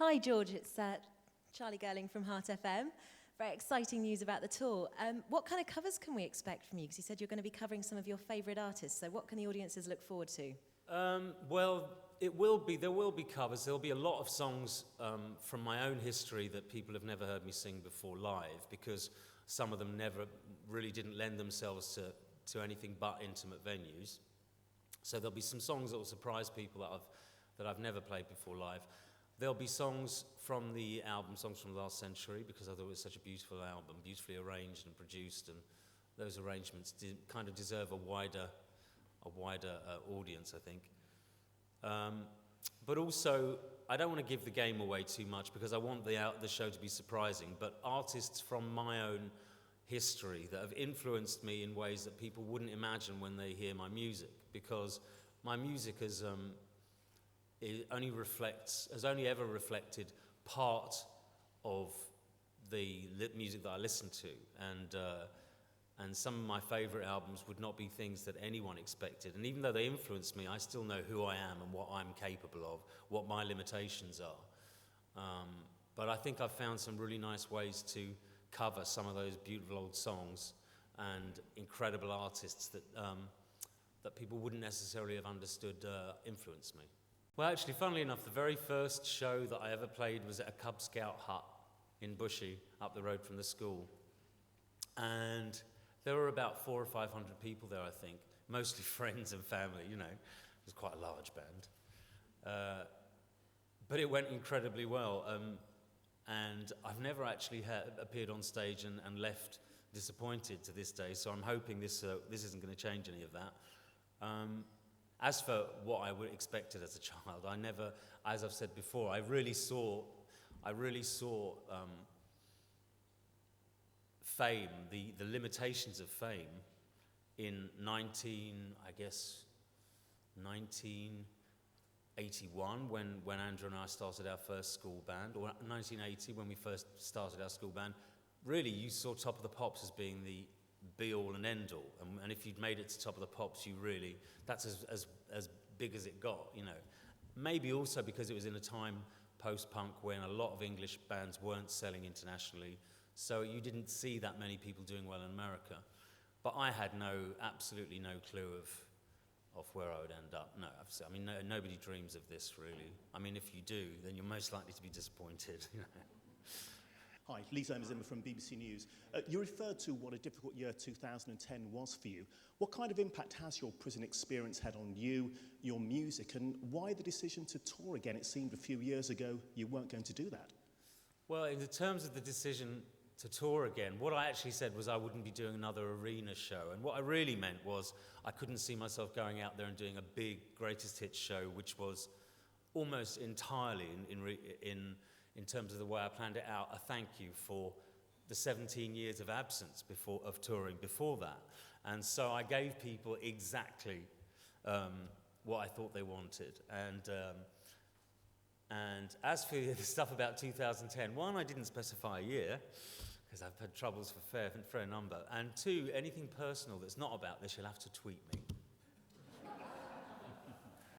Hi George, it's Charlie Girling from Heart FM. Very exciting news about the tour. What kind of covers can we expect from you? Because you said you're going to be covering some of your favourite artists, so what can the audiences look forward to? Well, there will be covers. There'll be a lot of songs from my own history that people have never heard me sing before live, because some of them never really didn't lend themselves to anything but intimate venues. So there'll be some songs that will surprise people that I've never played before live. There'll be songs from the album, songs from last century, because I thought it was such a beautiful album, beautifully arranged and produced, and those arrangements kind of deserve a wider audience, I think. But also, I don't want to give the game away too much, because I want the show to be surprising, but artists from my own history that have influenced me in ways that people wouldn't imagine when they hear my music, because my music has only ever reflected part of the music that I listen to, and some of my favourite albums would not be things that anyone expected. And even though they influenced me, I still know who I am and what I'm capable of, what my limitations are. But I think I've found some really nice ways to cover some of those beautiful old songs and incredible artists that people wouldn't necessarily have understood influenced me. Well, actually, funnily enough, the very first show that I ever played was at a Cub Scout hut in Bushey, up the road from the school. And there were about 400 or 500 people there, I think, mostly friends and family, you know. It was quite a large band. But it went incredibly well. And I've never actually appeared on stage and left disappointed to this day, so I'm hoping this isn't going to change any of that. As for what I would expected as a child, I never, as I've said before, I really saw fame, the limitations of fame in 1981 when Andrew and I started our first school band, or 1980 when we first started our school band. Really, you saw Top of the Pops as being the be-all and end-all, and if you'd made it to Top of the Pops, that's as big as it got, you know. Maybe also because it was in a time post-punk when a lot of English bands weren't selling internationally, so you didn't see that many people doing well in America. But I had absolutely no clue of where I would end up. No, I mean, nobody dreams of this, really. I mean, if you do, then you're most likely to be disappointed, you know. Hi, Lee Zimmer from BBC News. You referred to what a difficult year 2010 was for you. What kind of impact has your prison experience had on you, your music, and why the decision to tour again? It seemed a few years ago you weren't going to do that. Well, in terms of the decision to tour again, what I actually said was I wouldn't be doing another arena show, and what I really meant was I couldn't see myself going out there and doing a big greatest hits show, which was almost entirely in terms of the way I planned it out, a thank you for the 17 years of absence of touring before that. And so I gave people exactly what I thought they wanted. And as for the stuff about 2010, one, I didn't specify a year, because I've had troubles for fair number. And two, anything personal that's not about this, you'll have to tweet me.